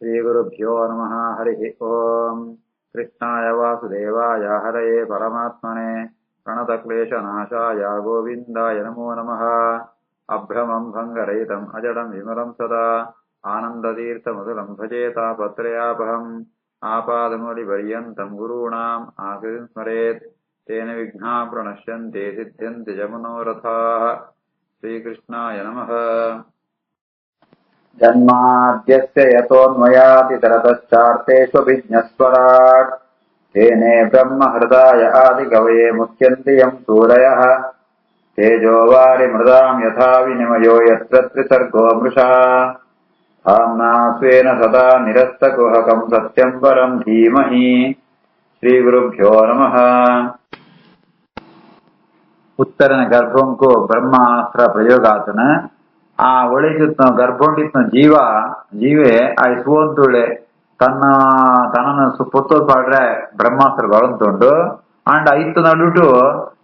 श्रीगुरुभ्यो नमः। हरिः ओम्। कृष्णाय वासुदेवाय हरये परमात्मने प्रणतक्लेशनाशाय गोविन्दाय नमो नमः। अभ्रमम् भङ्गरहितम् अजडम् विमलम् सदा आनन्दतीर्थमधुरम् भजेतापत्रयापहम् आपादमौलिपर्यन्तम् गुरूणाम् आकृतिम् स्मरेत् तेन विघ्नाः प्रणश्यन्ते सिद्ध्यन्ति च मनोरथाः। श्रीकृष्णाय नमः। जन्माद्यस्य यतोऽन्वयातितरतश्चार्तेष्वभिज्ञस्वराट् तेने ब्रह्महृदाय आदिकवये मुह्यन्ति यम् सूरयः तेजो वारिमृदाम् यथा विनिमयो यत्र त्रिसर्गो मृषा धाम्ना स्वेन सदा निरस्तकुहकम् सत्यम् परम् धीमहि। श्रीगुरुभ्यो नमः। ಉತ್ತರನ ಗರ್ಭಂಕು ಬ್ರಹ್ಮಾಸ್ತ್ರ ಪ್ರಯೋಗಾತನ ಆ ಒಳಗಿದ್ನ ಗರ್ಭೊಂಡಿತ್ನ ಜೀವೆ ಆ ಸುವಂತುಳೆ ತನ್ನ ಪೊತ್ತೋದು ಪಾಡ್ರೆ ಬ್ರಹ್ಮಾಸ್ತ್ರ ಬರಂತುಂಡು ಅಂಡ್ ಐತ್ತು ನಡುಟು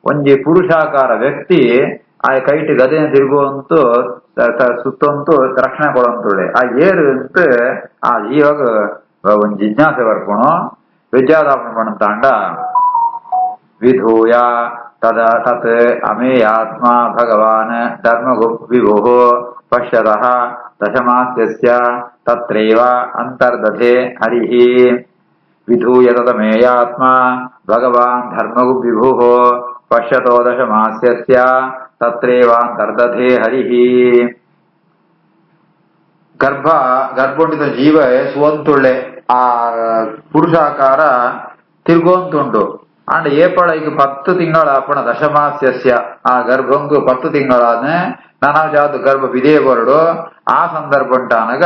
ಒಂಜಿ ಪುರುಷಾಕಾರ ವ್ಯಕ್ತಿ ಆ ಕೈಟ್ ಗದೆನ ತಿರುಗುವಂತೂ ಸುತ್ತಂತೂ ರಕ್ಷಣೆ ಕೊಡಂತುಳೆ ಆ ಏರು ಅಂತ ಆ ಜೀವಾಗ ಒಂದ್ ಜಿಜ್ಞಾಸೆ ಬರ್ಕೊಣು ವಿದ್ಯಾದಾಪನ ಪಣಂತಾಂಡ ವಿಧೂಯ तत् अमेयात्मा भगवान् धर्मविभुः पश्यतः दशमास्यस्य तत्रैव अन्तर्दधे हरिः। विधूय तदमेयात्मा भगवान् धर्मविभुः पश्यतो दशमास्यस्य तत्रैवान्तर्दधे हरिः। ಗರ್ಭೊಂಡಿದ ಜೀವ ಸುವಂತುಳ್ಳೆ ಆ ಪುರುಷಾಕಾರ ತಿರ್ಗೋಂತುಂಡು ಅಂಡ್ ಏಪಳ ಈಗ 10 ತಿಂಗಳ ಅಪ್ಪಣ ದಶಮಾಸ್ಯಸ್ಯ ಆ ಗರ್ಭಂಗು 10 ತಿಂಗಳಾನೆ ನಾನಾಜಾದು ಗರ್ಭ ವಿಧೇ ಬರಡು ಆ ಸಂದರ್ಭ ಅಂಟಾನಗ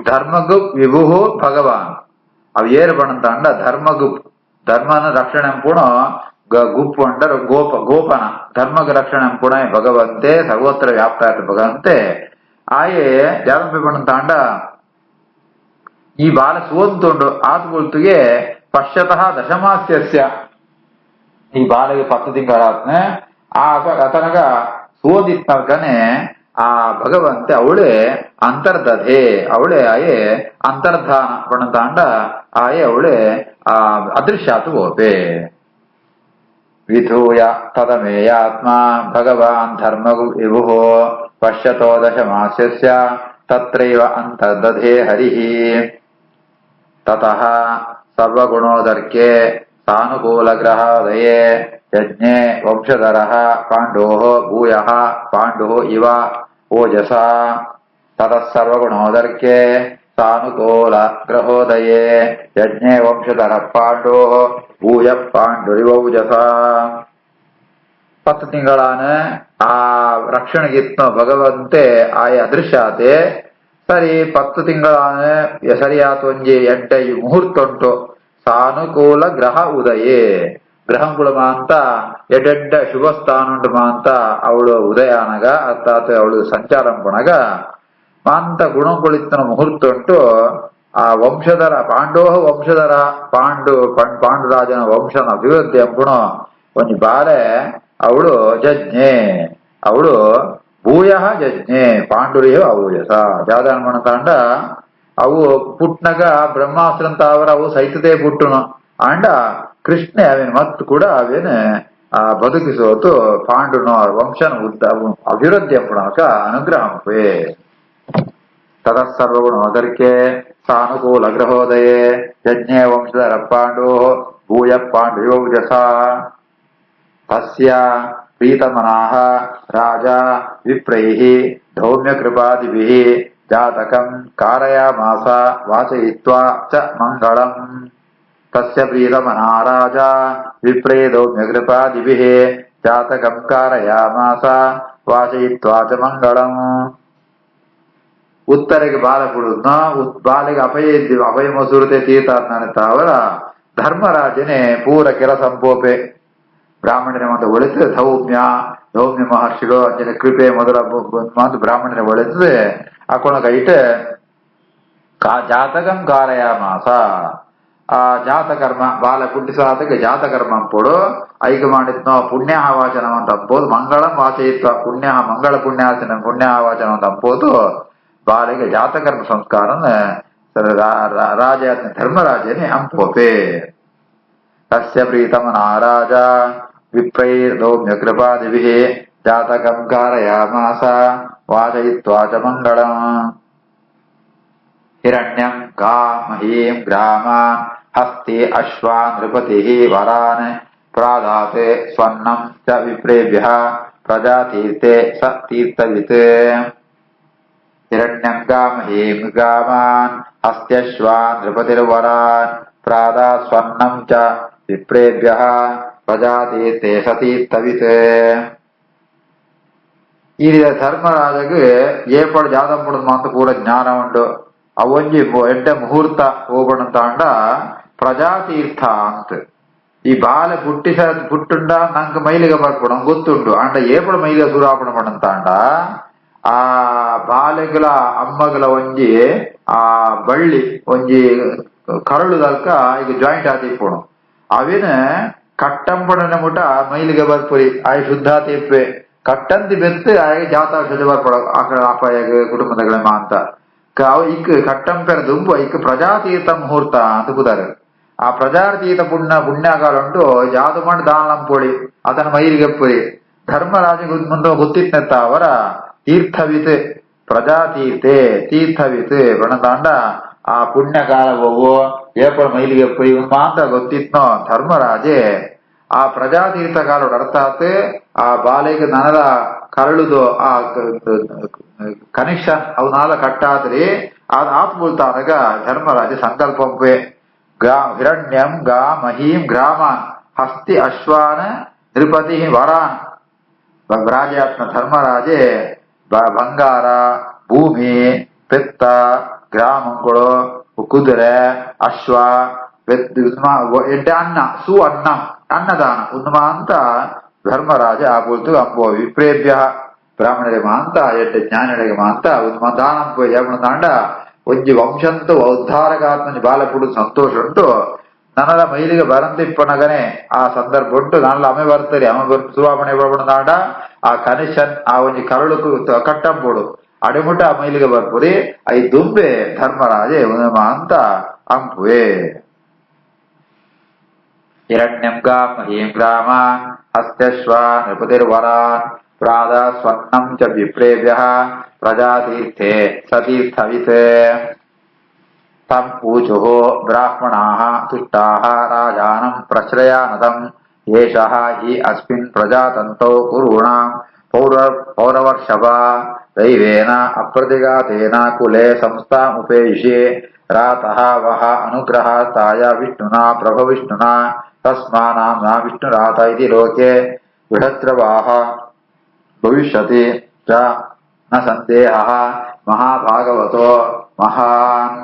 ಧರ್ಮಗು ವಿಭುಹು ಭಗವಾನ್ ಅವು ಏರು ಬಣಂತಾಂಡ ಧರ್ಮನ ರಕ್ಷಣೆ ಪುಣ ಗುಪ್ಪು ಅಂಡರ್ ಗೋಪನ ಧರ್ಮಗ ರಕ್ಷಣೆ ಪುಣ ಭಗವಂತೆ ಸರ್ವತ್ರ ವ್ಯಾಪ್ತ ಭಗವಂತೆ ಆಯೆ ಜಾಗಂಪಿ ಬಣಂತಾಂಡ ಈ ಬಾಲ ಸುವಂತುಂಡು ಆತ್ಗುಳ್ತುಗೆ ಪಶ್ಯತಃ ದಶಮಾಸ್ಯಸ್ಯ ಈ ಬಾಲೆಗೆ 10 ತಿಂಗಳಾತ್ನೆ ಆತನಗ ಸೋದಿತ್ನಲ್ಕನೆ ಆ ಭಗವಂತೆ ಅವಳೆ ಅಂತರ್ದಧೆ ಅವಳೆ ಆಯೆ ಅಂತರ್ಧಾನ ಪಣತಾಂಡ ಆಯೆ ಅವಳೆ ಆ ಅದೃಶ್ಯಾತು ಗೋಪೆ ವಿಧೂಯ ತದಮೇಯಾತ್ಮ ಭಗವಾನ್ ಧರ್ಮಗು ವಿಭುಃ ಪಶ್ಯತೋ ದಶಮಾಸ್ಯಸ್ಯ ತತ್ರೈವ ಅಂತರ್ದಧೆ ಹರಿಃ ತತಃ ಸರ್ವಗುಣೋದರ್ಕೆ ಸಾನುಕೂಲಗ್ರಹೋದಯೇ ಯಜ್ಞೆ ವಂಶಧರಃ ಪಾಂಡೋಃ ಭೂಯಃ ಪಾಂಡುಃ ಇವ ಓಜಸಾ ತತಃ ಸರ್ವಗುಣೋದರ್ಕೆ ಸಾನುಕೂಲಗ್ರಹೋದಯೇ ಯಜ್ಞೆ ವಂಶಧರಃ ಪಾಂಡೋಃ ಭೂಯಃ ಪಾಂಡುರಿವ ಓಜಸಾ 10 ತಿಂಗಳಾನ ಆ ರಕ್ಷಣೆಗಿತ್ನ ಭಗವಂತೆ ಆಯ ಅದೃಶ್ಯಾತೆ ಸರಿ 10 ತಿಂಗಳಾನ ಸರಿಯಾತ ಒಂಜಿ ಎಂಟೆ ಮುಹೂರ್ತ ಉಂಟು ಸಾನುಕೂಲ ಗ್ರಹ ಉದಯೇ ಗ್ರಹಂಕುಳ ಮಾಂತ ಎಡ್ಡೆಡ್ಡ ಶುಭ ಸ್ಥಾನ ಉಂಟು ಮಾಂತ ಅವಳು ಉದಯಾನಗ ಅರ್ಥಾತ್ ಅವಳು ಸಂಚಾರ ಪುಣಗ ಮಾಂತ ಗುಣಂಕುಳಿತನ ಮುಹೂರ್ತ ಉಂಟು ಆ ವಂಶಧರ ಪಾಂಡೋಹ ವಂಶಧರ ಪಾಂಡುರಾಜನ ವಂಶನ ಅಭಿವೃದ್ಧಿ ಅಂಪುಣ ಒಂಜಿ ಬಾರೆ ಅವಳು ಜಜ್ಞೆ ಅವಳು ಭೂಯ ಜಜ್ಞೆ ಪಾಂಡುರಿಯ ಅವೂಯಸ ಜಾದನ ತಾಂಡ ಅವು ಪುಟ್ನಗ ಬ್ರಹ್ಮಾಸ್ತ್ರಂತ ಅವರ ಅವು ಸಹಿತದೇ ಪುಟ್ಟುನು ಅಂಡ ಕೃಷ್ಣ ಅವೇನು ಮತ್ತು ಕೂಡ ಅವೇನು ಆ ಬದುಕಿಸೋತು ಪಾಂಡುನ ವಂಶನ ಅಭಿವೃದ್ಧಿ ಅಂಪುಣಕ ಅನುಗ್ರಹ ಅಂಪೆ ತತಃ ಸರ್ವಗುಣೋದರ್ಕೆ ಸಾನುಕೂಲ ಗ್ರಹೋದಯೇ ಯಜ್ಞೆ ವಂಶಧರ ಪಾಂಡು ಭೂಯ ಪಾಂಡುಯೋಜಸ ತಸ್ಯ ಪ್ರೀತಮನಾಃ ರಾಜ ವಿಪ್ರೈಃ ಧೌಮ್ಯಕೃಪಾದಿಭಿಃ ಜಾತಕಂ ಕಾರಯಾಮಾಸ ವಾಚಯಿತ್ವಾ ಚ ಮಂಗಳಂ ತಸ್ಯ ಪ್ರೀತಮನಃ ರಾಜ ವಿಪ್ರೈ ಧೌಮ್ಯಕೃಪಾದಿಭಿಃ ಜಾತಕಂ ಕಾರಯಾಮಾಸ ವಾಚಯಿತ್ವಾ ಚ ಮಂಗಳಂ ಉತ್ತರಿಗೆ ಬಾಲ ಕೊಡುದ್ನ ಬಾಲಿಗೆ ಅಭಯ ಮಸೂರತೆ ತೀರ್ಥಾತ್ನ ಅವರ ಧರ್ಮರಾಜನೇ ಪೂರ ಕೆಲಸಂಪೋಪೆ ಬ್ರಾಹ್ಮಣರ ಮತ್ತು ಒಳಿತು ಸೌಮ್ಯ ಮಹರ್ಷಿಗಳು ಅಂಜನ ಕೃಪೆ ಮೊದಲ ಮಾತು ಬ್ರಾಹ್ಮಣರ ಒಳಿತು ಹಾಕೊಂಡ ಕೈಟ್ ಜಾತಕಂ ಕಾರಯಾಮಾಸ ಆ ಜಾತಕರ್ಮ ಬಾಲ ಕುಟ್ಟಿಸಾತಕ್ಕೆ ಜಾತಕರ್ಮ ಅಂಪೋಡು ಐಕ ಮಾಡಿದ್ನೋ ಪುಣ್ಯಾಹವಾಚನ ಅಂತ ಅಂಬೋದು ಮಂಗಳಂ ವಾಚಯಿತ್ವ ಮಂಗಳ ಪುಣ್ಯಾಚನ ಪುಣ್ಯಾಹವಾಚನ ಅಂತ ಅಂಬೋದು ಬಾಲಿಗೆ ಜಾತಕರ್ಮ ಸಂಸ್ಕಾರನ ರಾಜ ಧರ್ಮರಾಜನೇ ಅಂಪೋಪೆ ತಸ್ಯ ಪ್ರೀತಮನಾ ರಾಜ ವಿಪ್ರೈರ್ದೌಮ್ಯ ಕೃಪಾದಿಭಿಃ ಜಾತಕಂ कारयामास ವಾಚಯಿತ್ವಾ ಚ ಮಂಗಳಂ ಹಿರಣ್ಯಂ ಗಾಮಹೀಂ ಗ್ರಾಮಾನ್ ಹಸ್ತಿ ಅಶ್ವಾನ್ ನೃಪತಿಃ ವರಾನ್ ಪ್ರಾದಾತೆ ಸ್ವರ್ಣಂ ಚ ವಿಪ್ರೇಭ್ಯಃ ಪ್ರಜಾತೀರ್ಥೆ ಸ ತೀರ್ಥವಿತ್ ಹಿರಣ್ಯಂ ಗಾಮಹೀಂ ಗಾಮಾನ್ ಹಸ್ತ್ಯಶ್ವಾನ್ ನೃಪತಿರ್ವರಾನ್ ಪ್ರಾದಾತ್ ಸ್ವರ್ಣಂ ಚ ವಿಪ್ರೇಭ್ಯಃ ಪ್ರಜಾತೀರ್ಥೆ ಸ ತೀರ್ಥವಿತ್. ಈ ರೀತಿಯ ಧರ್ಮರಾಜಗೆ ಏಪಡು ಜಾದಂಪುಡದ ಮಾತು ಪೂರ ಜ್ಞಾನ ಉಂಡು. ಅವೊಂಜಿ ಎಡ್ಡ ಮುಹೂರ್ತ ಹೋಗೋಣಂತಾಂಡ ಪ್ರಜಾತೀರ್ಥ ಅಂತ ಈ ಬಾಲೆ ಪುಟ್ಟುಂಡ ನಂಗೆ ಮೈಲಿಗೆ ಬರ್ಪಡ ಗೊತ್ತುಂಡು ಅಂಡ ಏಪಡು ಮೈಲಿಗೆ ಸುರಾಪಣ ಪಡಂತಾಂಡ ಆ ಬಾಲೆಗಳ ಅಮ್ಮಗಳ ಒಂಜಿ ಆ ಬಳ್ಳಿ ಒಂಜಿ ಕರಳುದಲ್ಕ ಈಗ ಜಾಯಿಂಟ್ ಆತಿಪ್ಪುಣು ಅವಿನ ಕಟ್ಟಂಪಡನ ಮುಟ ಮೈಲಿಗೆ ಬರ್ಪುರಿ ಆಯ್ ಶುದ್ಧ ತೀರ್ಪೆ ಕಟ್ಟಂತಿ ಬೆತ್ತು ಆಯ್ಗೆ ಜಾತ ಶುದ್ಧ ಬರ್ಪಡ ಆಕಳ ಅಪಾಯ ಕುಟುಂಬದಗಳ ಅಂತ ಇಕ್ ಕಟ್ಟಂಪೆರ ದುಂಬು ಇಕ್ ಪ್ರಜಾತೀರ್ಥ ಮುಹೂರ್ತ ಅಂತ ಬುದಾರೆ. ಆ ಪ್ರಜಾತೀರ್ಥ ಪುಣ್ಯಕಾಲ ಉಂಟು ಯಾವ್ದು ಮಾಡಿ ದಾನಂಪೊಳಿ ಅದನ್ನ ಮೈಲಿಗೆಪ್ಪುರಿ ಧರ್ಮರಾಜ ಮುಂದೆ ಗೊತ್ತಿತ್ತಂತ ಅವರ ತೀರ್ಥವಿತ್ ಪ್ರಜಾತೀರ್ಥೆ ತೀರ್ಥವಿತ್ ಬಣದಾಂಡ ಆ ಪುಣ್ಯಕಾಲ ಹೋಗು ಏಪಳ ಮೈಲಿಗೆಪ್ಪುರಿ ಮಾತ ಗೊತ್ತಿತ್ನೋ ಧರ್ಮರಾಜೆ ಆ ಪ್ರಜಾತೀರ್ಥ ಕಾಲ ಅರ್ಥಾತ್ ಆ ಬಾಲೆಗೆ ನನಲ ಕರಳುದು ಆ ಕನೆಕ್ಷನ್ ಅವನಾಲ ಕಟ್ಟಾದ್ರಿ ಅದ್ ಆತ್ ಬುಲ್ತಾನಾಗ ಧರ್ಮರಾಜ ಸಂಕಲ್ಪಂಪೆ ಹಿರಣ್ಯಂ ಗಾ ಮಹೀಂ ಗ್ರಾಮ ಹಸ್ತಿ ಅಶ್ವಾನ ನೃಪತಿ ವರಾನ್ ರಾಜಾತ್ಮ ಧರ್ಮರಾಜೆ ಬಂಗಾರ ಭೂಮಿ ಪೆತ್ತ ಗ್ರಾಮಗಳು ಕುದುರೆ ಅಶ್ವ ಎಡ್ಡ ಅನ್ನ ಸು ಅನ್ನ ಅನ್ನದಾನ ಉನ್ಮ ಅಂತ ಧರ್ಮರಾಜ ಆಪುಲ್ತು ಅಂಬೋ ವಿಪ್ರೇಭ್ಯ ಬ್ರಾಹ್ಮಣರಿಗೆ ಮಾಂತ ಎಡ್ಡ ಜ್ಞಾನಿಗಳಿಗೆ ಮಾಂತ ಉನ್ಮ ದಾನಂಪು ಯಾವಣದಾಂಡ ಒಂಜಿ ವಂಶಂತು ಉದ್ಧಾರಗಾತ್ಮನಿ ಬಾಲಪುಡು ಸಂತೋಷ ಉಂಟು ನನಲ ಮೈಲಿಗೆ ಬರಂತಿಪ್ಪನಗನೆ ಆ ಸಂದರ್ಭ ಉಂಟು ನನಲ ಅಮೆ ಬರ್ತರಿ ಅಮೆ ಬರ್ತು ಸುವಾಪಣೆ ಬರ್ಬಣದಾಂಡ ಆ ಕನಿಷನ್ ಆ ಒಂಜಿ ಕರಳುಕು ಕಟ್ಟಂಪುಡು ಅಡಿಮುಟ ಆ ಮೈಲಿಗೆ ಬರ್ಪುರಿ ಐ ದುಂಬೆ ಧರ್ಮರಾಜೆ ಉನ್ಮ ಅಂತ ಅಂಪುವೆ. ಹಿರಣ್ಯಂ ಗಾಮಹೀಂ ಗ್ರಾಮಾನ್ ಹಸ್ತ್ಯಶ್ವಾನ್ ನೃಪತಿರ್ವರಾನ್ ಪ್ರಾದಾ ಸ್ವರ್ಣಂ ಚ ವಿಪ್ರೇಭ್ಯಃ ಪ್ರಜಾತೀರ್ಥೆ ಸತೀರ್ಥವಿತ್. ತಂ ಊಚುಃ ಬ್ರಾಹ್ಮಣಾಃ ತುಷ್ಟಾಃ ರಾಜಾನಂ ಪ್ರಶ್ರಯಾನದಂ ಏಷಃ ಹಿ ಅಸ್ಮಿನ್ ಪ್ರಜಾತಂತೌ ಕುರುಣಾಂ ಪೌರವರ್ಷಭ ದೈವೇನ ಅಪ್ರತಿಘಾತೇನ ಕುಲೆ ಸಂಸ್ಥಾಮುಪೇಯಿಷೆ ರಾತಃ ವಹ ಅನುಗ್ರಹಾರ್ಥಾಯ ವಿಷ್ಣುನಾ ಪ್ರಭವಿಷ್ಣುನಾ ತಸ್ಮಾ ನಾಮ್ನಾ ವಿಷ್ಣುರಾತ ಇತಿ ಲೋಕೆ ಬೃಹಸ್ರವಾಹ ಭವಿಷ್ಯತಿ ಚ ನ ಸಂದೇಹಃ ಮಹಾಭಾಗವತೋ ಮಹಾನ್.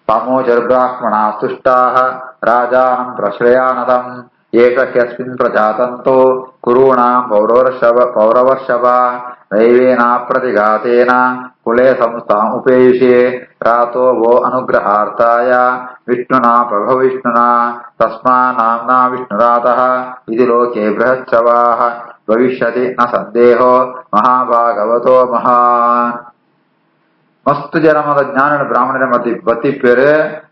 ತಮೋಜರ್ಬ್ರಾಹ್ಮಣಾ ತುಷ್ಟಾಃ ರಾಜಾನಂ ಪ್ರಶ್ರಯಾನದಂ ಏಷ ಹ್ಯಸ್ಮಿನ್ ಪ್ರಜಾತಂತೋ ಕುರುಣಾಂ ಪೌರವರ್ಷಭ ದೈವೇನ ಪ್ರತಿಘಾತೇನ ಕುಲೆ ಸಂಸ್ಥಾಮುಪೇಯಿಷೆ ರಾತೋ ವೋ ಅನುಗ್ರಹಾರ್ಥಾಯ ವಿಷ್ಣುನಾ ಪ್ರಭವಿಷ್ಣುನಾ ತಸ್ಮಾ ನಾಮ್ನಾ ವಿಷ್ಣುರಾತಃ ಇತಿ ಲೋಕೆ ಬೃಹತ್ಸವಾಃ ಭವಿಷ್ಯತಿ ನ ಸಂದೇಹೋ ಮಹಾಭಾಗವತೋ ಮಹಾನ್. ಮಸ್ತು ಜನಮದ ಜ್ಞಾನ ಬ್ರಾಹ್ಮಣರ ಬತ್ತಿಪ್ಪೇರು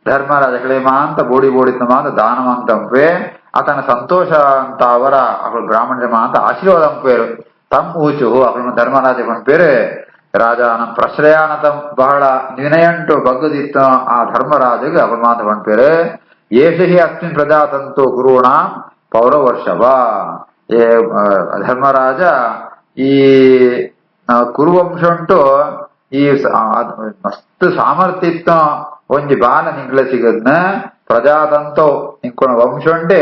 ಧರ್ಮರಾಜ ಕ್ಲೇಮಾಂತ ಬೋಡಿ ಬೋಡಿತ ಮಾತ ದಾನವಂತಂಪೆ ಅತನ ಸಂತೋಷ ಅಂತ ಅವರ ಅವಳು ಬ್ರಾಹ್ಮಣರ ಮಾತ ಆಶೀರ್ವಾದಂಪೇರು ತಮ್ ಊಚು ಅವಳನ್ನು ಧರ್ಮರಾಜ ಪಂಪೇರು ರಾಜಾನ ಪ್ರಶ್ರಯಾನತಂ ಬಹಳ ವಿನಯಂಟು ಬಗ್ಗದಿತ್ತ ಆ ಧರ್ಮರಾಜಗೆ ಅವಳ ಮಾತ ಪಂಪೇರು ಏಷಹಿ ಅಸ್ಮಿನ್ ಪ್ರಜಾತಂತು ಗುರುಣಾಂ ಪೌರವರ್ಷಭ. ಧರ್ಮರಾಜ ಈ ಕುರುವಂಶ ಉಂಟು ಈ ಮಸ್ತ್ ಸಾಮರ್ಥ್ಯಿತ್ತ ಒಂಜಿ ಬಾಲ ನಿಂಗ್ಲ ಸಿಗದ್ನ ಪ್ರಜಾತಂತೋ ನಿಂಕೊಣ ವಂಶ ಉಂಡೆ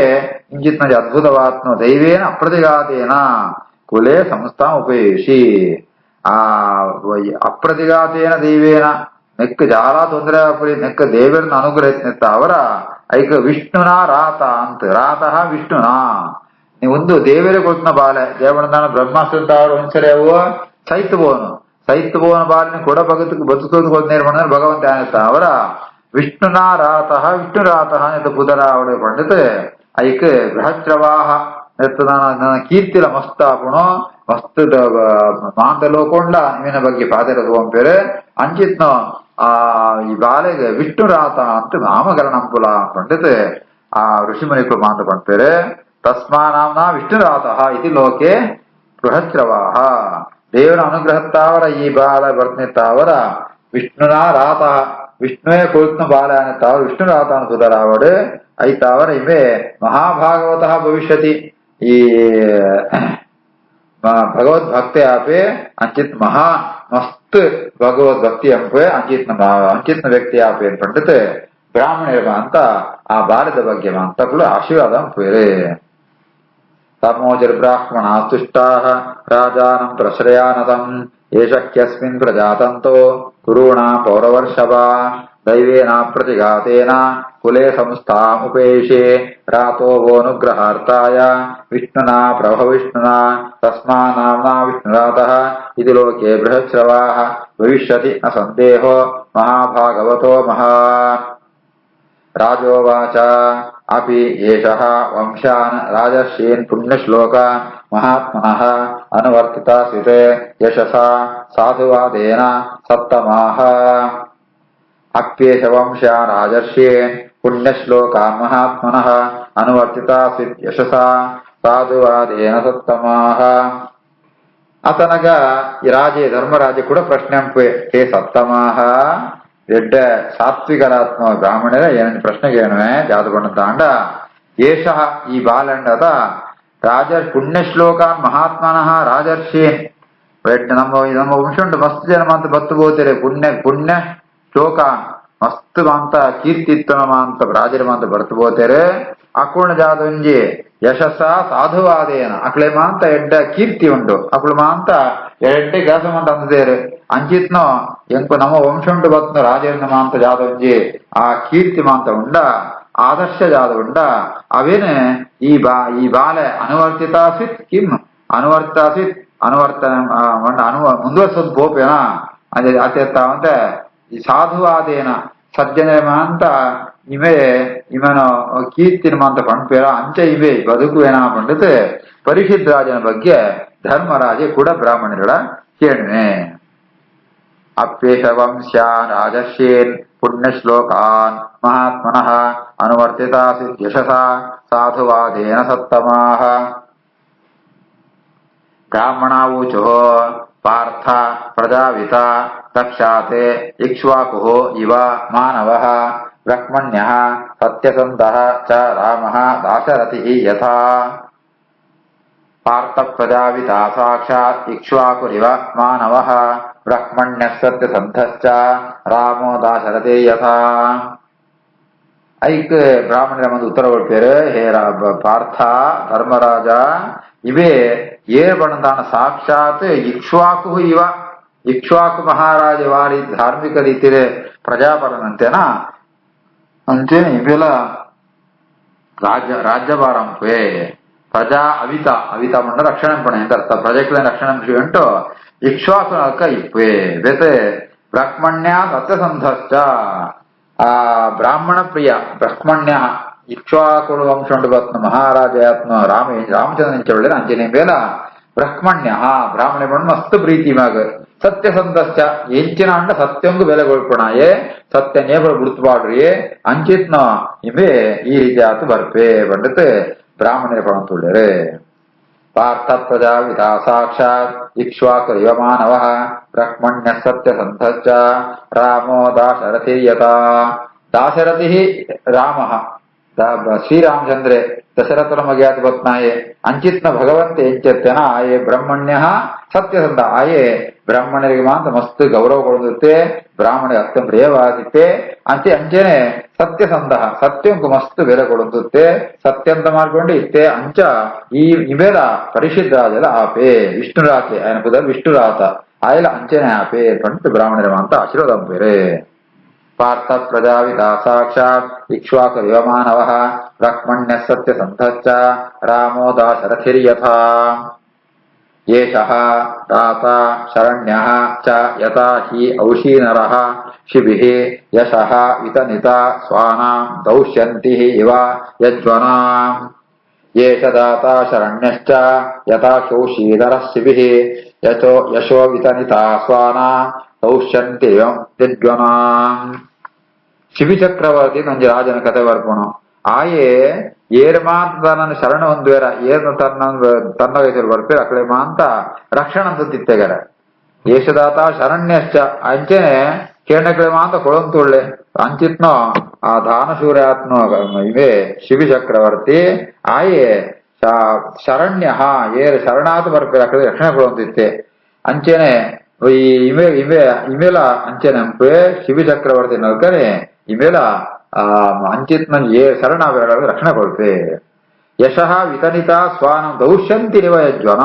ಇಂಜಿತ್ನ ಅದ್ಭುತವಾತ್ಮ ದೈವೇನ ಅಪ್ರತಿಘಾತೇನ ಕುಲೆ ಸಂಸ್ಥಾ ಉಪೇಶಿ. ಆ ಅಪ್ರತಿಘಾತೇನ ದೈವೇನ ನೆಕ್ಕ ಜಾಲ ತೊಂದರೆ ಪುರಿ ನೆಕ್ಕ ದೇವರನ್ನ ಅನುಗ್ರಹಿತ ಅವರ ಐಕ ವಿಷ್ಣುನಾ ರಾತ ಅಂತ ರಾತಃ ವಿಷ್ಣುನಾ ನೀ ಒಂದು ದೇವರೇ ಕೊಡ್ತನ ಬಾಲೆ ದೇವರನ್ನ ಬ್ರಹ್ಮಾಸ್ತ್ರ ಅವರು ಒಂದ್ಸರಿ ಅವು ಸೈತ್ಬೋನ ಬಾಲಿನ ಕೊಡ ಬದುಕೋದು ನಿರ್ಮಾಣ ಭಗವಂತ ಆನತ್ತ ಅವರ ವಿಷ್ಣುನಾ ರಾತಃ ವಿಷ್ಣುರಾತಃ ಅಂತ ಪುದರ ಅವಡೆ ಪಂಡಿತ ಐಕ್ ಬೃಹಸ್ರವಾಹ ನನ್ನ ಕೀರ್ತಿಲ ಮಸ್ತ್ ಆಪುಣು ಮಸ್ತ್ ಮಾಂತ ಲೋಕೊಂಡ ನಿವಿನ ಬಗ್ಗೆ ಪಾದರ ಪಂಪೇರು ಅಂಚಿತ್ನ ಈ ಬಾಲೆಗೆ ವಿಷ್ಣುರಾತ ಅಂತ ನಾಮಕರಣಂಪುಲ ಅಂತಂದಿತ್ತು ಆ ಋಷಿಮುನಿಗಳು ಮಾತು ಪಡ್ತಾರೆ. ತಸ್ಮಾನಾಂನ ವಿಷ್ಣುರಾತಃ ಇತಿ ಲೋಕೆ ಬೃಹಚ್ರವಾಹ. ದೇವರ ಅನುಗ್ರಹತ್ತಾವರ ಈ ಬಾಲ ಬರ್ತಿತ್ತಾವರ ವಿಷ್ಣುನ ರಾತ ವಿಷ್ಣುವೇ ಕುಳಿತನ ಬಾಲ ಅನ್ನತ್ತಾವ ವಿಷ್ಣು ರಾತ ಅನ್ಸುದರಾವಡು ಐತಾವರ ಇವೆ ಮಹಾಭಾಗವತಃ ಭವಿಷ್ಯತಿ. ಈ ಭಗವದ್ಭಕ್ತಿ ಆಪೆ ಅಂಚಿತ್ ಮಹಾ ಮಸ್ತ್ ಭಗವದ್ಭಕ್ತಿ ಅಂಪೆ ಅಂಚಿತ್ನ ವ್ಯಕ್ತಿ ಆಪೆ ಪಂಡಿತ್ ಬ್ರಾಹ್ಮಣರ ಅಂತ ಆ ಬಾಲದ ಬಗ್ಗೆ ಅಂತಗಳು ಆಶೀರ್ವಾದ ಅಂಪೇರೆ. ತಮೋಜರ್ಬ್ರಾಹ್ಮಣ ತುಷ್ಟಾ ರಾಜಾನಂ ಪ್ರಶ್ರಯಾನತಂ ಏಷಕ್ಯಸ್ಮಿನ್ ಪ್ರಜಾತಂತೋ ಕುರುಣ ಪೌರವರ್ಷಭ ದೈವೇನ ಪ್ರತಿಘಾತೇನ ಕುಲೆ ಸಂಸ್ಥಾಮುಪೇಶೆ ರಾತೋ ವೋನುಗ್ರಹಾರ್ಥಾಯ ವಿಷ್ಣುನಾ ಪ್ರಭವಿಷ್ಣುನಾ ತಸ್ಮಾನಾಮ್ನಾ ವಿಷ್ಣುರಾತಃ ಇತಿ ಲೋಕೆ ಬೃಹಚ್ರವಾಃ ಭವಿಷ್ಯತಿ ನ ಸಂದೇಹೋ ಮಹಾಭಾಗವತೋ ಮಹಾನ್. ರಾಜೋವಾಚ ಅಪಿ ಏಷಃ ವಂಶಾನ್ ರಾಜರ್ಷೀನ್ ಪುಣ್ಯಶ್ಲೋಕ ಮಹಾತ್ಮನಃ ಅನುವರ್ತಿತಾಸಿತೆ ಯಶಸಾ ಸಾಧುವಾದೇನ ಸತ್ತಮಾಹ. ಅಪ್ಯೇಷ ವಂಶ ರಾಜರ್ಷೀನ್ ಪುಣ್ಯಶ್ಲೋಕಾನ್ ಮಹಾತ್ಮನಃ ಅನುವರ್ತಿತಾಸಿತ್ ಯಶಸಾ ಸಾಧುವಾದೇನ ಸತ್ತಮಾಹ. ಅತನಗ ಈ ರಾಜೇ ಧರ್ಮರಾಜ ಕೂಡ ಪ್ರಶ್ನೆ ಅಂಪೆ ಹೇ ಸತ್ತಮಾಹ ಎಡ್ಡ ಸಾತ್ವಿಕರಾತ್ಮ ಬ್ರಾಹ್ಮಣರ ಏನ ಪ್ರಶ್ನೆಗೆ ಏನುವೆ ಜಾತಗೊಂಡ ತಾಂಡ ಏಷ ಈ ಬಾಲಂಡದ ರಾಜರ್ ಪುಣ್ಯಶ್ಲೋಕಾನ್ ಮಹಾತ್ಮನಃ ರಾಜರ್ಷೀನ್ ನಮ್ಮ ವಂಶ ಉಂಟು ಮಸ್ತ್ ಜನ ಅಂತ ಬತ್ತು ಬೋತಾರೆ ಪುಣ್ಯ ಶ್ಲೋಕಾನ್ ಮಸ್ತ್ ಮಾಂತ ಕೀರ್ತಿತ್ವ ಮಾಂತ ರಾಜರ ಮಾಂತ ಬರ್ತು ಬೋತಾರೆ ಅಕುಣ ಜಾದೊಂಜಿ ಯಶಸ್ಸ ಸಾಧುವಾದೇನ ಅಕ್ಳೆ ಮಾಂತ ಎಡ್ಡ ಕೀರ್ತಿ ಉಂಟು ಅಕ್ಳು ಮಾಂತ ಎಡ್ಡೆ ಕೆಲಸ ಮಾಂತ ಅಂದೇರು ಅಂಚಿತ್ನೋ ಎಂಕು ನಮ್ಮ ವಂಶ ಉಂಟು ಬತ್ನು ರಾಜೇಂದ್ರ ಮಾಂತ ಜಾದೊಂಜಿ ಆ ಕೀರ್ತಿ ಮಾಂತ ಉಂಡ ಆದರ್ಶ ಜಾದ ಉಂಡ ಅವೇನೆ ಈ ಬಾಲೆ ಅನುವರ್ತಿತಾಸಿತ್ ಕಿಂ ಅನುವರ್ತಾಸಿತ್ ಅನುವರ್ತನ ಮುಂದುವರ್ಸೋದು ಬೋಪೇನಾ ಅದೇ ಅತ್ಯಂತ ಈ ಸಾಧುವಾದೇನ ಸಜ್ಜನ ಮಾಂತ ಇವೆ ಇವನು ಕೀರ್ತಿನ ಮಾಂತ ಪಂಪೇರ ಅಂಚೆ ಇವೆ ಬದುಕುವೇನ ಪಂಡಿತ್ ಪರಿಷತ್ ರಾಜನ ಬಗ್ಗೆ ಧರ್ಮರಾಜೆ ಕೂಡ ಬ್ರಾಹ್ಮಣರ ಕೇಳುವೆ. ಅಪ್ಯೇಷ ವಂಶ ರಾಜರ್ಷೀನ್ ಪುಣ್ಯಶ್ಲೋಕಾನ್ ಮಹಾತ್ಮನಃ ಅನುವರ್ತಿತಾಸಿತ್ ಯಶಸಾ ಸಾಧುವಾದೇನ ಸತ್ತಮಾಹ. ಬ್ರಾಹ್ಮಣಾವೂಚೋ ಪಾರ್ಥ ಪ್ರಜಾವಿತ ದಕ್ಷಾತೆ ಇಕ್ಷ್ವಾಕುಃ ಇವ ಮಾನವಃ ಬ್ರಹ್ಮಣ್ಯಃ ಸತ್ಯಸಂಧಃ ಚ ರಾಮಃ ದಾಶರಥಿಃ ಯಥಾ. ಪಾರ್ಥ ಪ್ರಜಾವಿತ ಸಾಕ್ಷಾತ್ ಇಕ್ಷ್ವಾಕುರಿವ ಮಾನವಃ ಬ್ರಹ್ಮಣ್ಯಃ ಸತ್ಯಸಂಧಶ್ಚ ರಾಮೋ ದಾಶರಥಿ ಯಥಾ. ಐಕ್ ಬ್ರಾಹ್ಮಣರ ಒಂದು ಉತ್ತರ ಕೊಡ್ತಾರೆ. ಹೇ ಪಾರ್ಥ ಧರ್ಮರಾಜ ಇವೇ ಏರ್ಬಣದಾನ ಸಾಕ್ಷಾತ್ ಇಕ್ಷ್ವಾಕು ಇವ ಇಕ್ಷ್ವಾಕು ಮಹಾರಾಜ ವಾರಿ ಧಾರ್ಮಿಕ ರೀತಿಯಲ್ಲಿ ಪ್ರಜಾಪರನಂತೆನಾ ಅಂತೇನೆ ಇವೆಲ್ಲ ರಾಜ್ಯಭಾರಂಪೆ ಪ್ರಜಾ ಅವಿತ ಮಂಡ ರಕ್ಷಣೆ ಅಂತ ಅರ್ಥ ಪ್ರಜೆಗಳ ರಕ್ಷಣೆ ಉಂಟು ಇಕ್ಷ್ವಾಕು ಇಪ್ಪೆ ಬೇತೆ ಬ್ರಹ್ಮಣ್ಯ ಸತ್ಯಸಂಧಶ್ಚ ಆ ಬ್ರಾಹ್ಮಣ ಪ್ರಿಯ ಬ್ರಹ್ಮಣ್ಯ ಇಕ್ಷ್ವಾಕುಳು ವಂಶ ಉಂಟು ಬತ್ನ ಮಹಾರಾಜ ರಾಮಚಂದ್ರನ ಒಳ್ಳೆ ಅಂಜನೇ ಬೇಲ ಬ್ರಹ್ಮಣ್ಯ ಬ್ರಾಹ್ಮಣ ಬಣ್ಣ ಮಸ್ತ್ ಪ್ರೀತಿ ಮಾಗ ಸತ್ಯಸಂಧಶ್ಚ ಎಂಚಿನ ಅಂಡ ಸತ್ಯಂಗು ಬೆಲೆ ಕೊಳ್ಪಣಾಯೇ ಸತ್ಯ ನೇಬಳ ಗುರುತುಪಾಡ್ರಿಯೇ ಅಂಚಿತ್ನ ಇವೆ ಈ ರೀತಿ ಆತು ಬರ್ಪೆ ಬಂಡತ್ ಬ್ರಾಹ್ಮಣರ ಪಣ ತುಳ್ಳ್ರೆ. ಪಾರ್ಥ ಪ್ರಜಾವಿತ ಸಾಕ್ಷಾತ್ ಇಕ್ಷ್ವಾಕು ಇವ ಮಾನವಃ ಬ್ರಹ್ಮಣ್ಯ ಸತ್ಯಸಂಧಶ್ಚ ರಾಮೋ ದಾಶರಥಿ ಯಥಾ. ದಾಶರಥಿ ರಾಮಃ ಶ್ರೀರಾಮಚಂದ್ರೆ ದಶರಥರ ಮಗ್ಯಾತ ಬತ್ನಾಯೇ ಅಂಚಿತ್ನ ಭಗವಂತೆ ಎಂಚೆತ್ತನ ಆಯೇ ಬ್ರಹ್ಮಣ್ಯ ಸತ್ಯಸಂಧ ಆಯೇ ಬ್ರಾಹ್ಮಣರಿಗೆ ಮಾತ್ರ ಮಸ್ತ್ ಗೌರವ ಕೊಡುತ್ತೆ ಬ್ರಾಹ್ಮಣ ಅತ್ಯಂತ ಪ್ರಿಯವಾಗುತ್ತೆ ಅಂಚೆನೆ ಸತ್ಯಸಂಧ ಸತ್ಯಂಕು ಮಸ್ತ್ ಬೆಲೆ ಕೊಡುತ್ತೆ ಸತ್ಯಂತ ಮಾಡ್ಕೊಂಡು ಇತ್ತೆ ಅಂಚ ಈ ಇವೆಲ್ಲ ಪರಿಷತ್ ರಾಜಲ ಆಪೆ ವಿಷ್ಣುರಾತೆ ఆయన ಪುದರ್ ವಿಷ್ಣುರಾತ ಆಯಲ ಅಂಚನೆ ಆಪೆ ಪಂಟ್ ಬ್ರಾಹ್ಮಣರ ಮಾಂತ ಆಶೀರ್ವಾದ ಅಂಪೇರೆ. ಪಾರ್ಥ ಪ್ರಜಾವಿತ ಸಾಕ್ಷಾತ್ ಇಕ್ಷ್ವಾಕು ಇವ ಮಾನವಃ ಬ್ರಹ್ಮಣ್ಯ ಸತ್ಯಸಂಧಶ್ಚ ರಾಮೋ ದಾಶರಥಿರ್ಯಥಾ. ಏಷಃ ದಾತ ಶರಣ್ಯಃ ಚ ಯಥಾ ಹಿ ಔಷೀನರಃ ಶಿಭಿಃ ಯಶಃ ವಿತನಿತ ಸ್ವಾನಾಂ ದೌಶ್ಯಂತಿ ಇವ ಯಜ್ವನಾಂ. ಏಷ ದಾತ ಶರಣ್ಯಶ್ಚ ಯಥಾ ಹ್ಯೌಷೀನರಃ ಶಿಭಿಃ ಯಶೋ ವಿತನಿತ ಸ್ವಾನಾಂ ದೌಶ್ಯಂತೆ ಯಜ್ಞನಾಂ. ಶಿಬಿ ಚಕ್ರವರ್ತಿ ನಂಜಿ ರಾಜನ ಕತೆ ಬರ್ಪುಣು. ಆಯೆ ಏರ್ ಮಾತ ತನ್ನ ಶರಣ ಹೊಂದುವೆರ ಏರ್ನ ತನ್ನ ವಯಸ್ಸಲ್ಲಿ ಬರ್ಪೇರ ಅಕಳೆ ಮಾಂತ ರಕ್ಷಣ ಅಂತ ತಿತ್ತೆಗರ ಯೇಷದಾತ ಶರಣ್ಯಶ್ಚ ಅಂಚೆನೆ ಕೇಣಕಳೆ ಮಾಂತ ಕೊಳಂತುಳ್ಳೆ ಅಂಚಿತ್ನೋ ಆ ದಾನ ಸೂರ್ಯಾತ್ಮ ಇವೇ ಶಿಬಿ ಚಕ್ರವರ್ತಿ ಆಯೆ ಶರಣ್ಯ ಏರ್ ಶರಣಾತ ಬರ್ಪೇರ ಅಕಳೆ ರಕ್ಷಣೆ ಕೊಳಂತಿತ್ತೆ ಅಂಚೆನೆ ಇಮೇಲ ಅಂಚೆನೆ ಅಂಪೆ ಶಿಬಿ ಚಕ್ರವರ್ತಿ ನಲ್ಕನೆ ಇಮೇಲ ಅಂಚಿತ್ನ ಶರಣ ರಕ್ಷಣೆ ಕೊಡ್ಪೆ. ಯಶಃ ವಿತನಿತ ಸ್ವಾನಂ ದೌಶ್ಯಂತಿ ನಿವಯಜ್ವನ.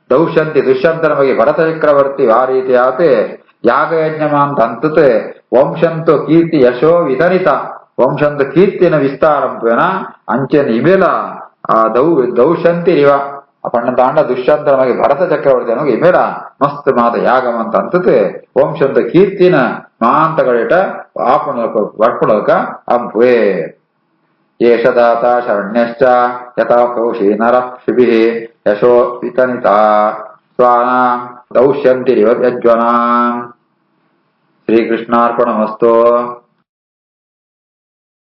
ದೌಶ್ಯಂತಿ ದುಷ್ಯಂತನ ಬಗ್ಗೆ ಭರತ ಚಕ್ರವರ್ತಿ ಆ ರೀತಿ ಆತೆ ಯಾಗಯಜ್ಞಮಾಂತ ಅಂತತೆ ವಂಶಂತು ಕೀರ್ತಿ ಯಶೋ ವಿತನಿತ ವಂಶಂತು ಕೀರ್ತಿನ ವಿಸ್ತಾರಂಪೇನ ಅಂಚೆನ ಇಮೇಲ ದೌಶ್ಯಂತಿ ನಿವ ಪಣ್ಣ ತಾಂಡ ದುಷ್ಯಂತನ ಬಗ್ಗೆ ಭರತ ಚಕ್ರವರ್ತಿ ಅನ್ನೋಗೆ ಇಮೇಲ ಮಸ್ತ್ ಮಾತ ಯಾಗಮಂತ ಅಂತತೆ ವಂಶಂತ ಕೀರ್ತಿನ ಮಾಂತಗಳಿಟ ವರ್ಪುಳಕ ಅಂಪುವೆ. ಏಷದಾತ ಶರಣ್ಯಶ್ಚ ಯಥಾ ಕೌಶಿ ನರ ಶಿಬಿ ಯಶೋ ವಿತನಿತ ಸ್ವಾನಾಂ ದೌಶ್ಯಂತಿ ಯಜ್ವನಾಂ. ಶ್ರೀಕೃಷ್ಣಾರ್ಪಣಮಸ್ತು.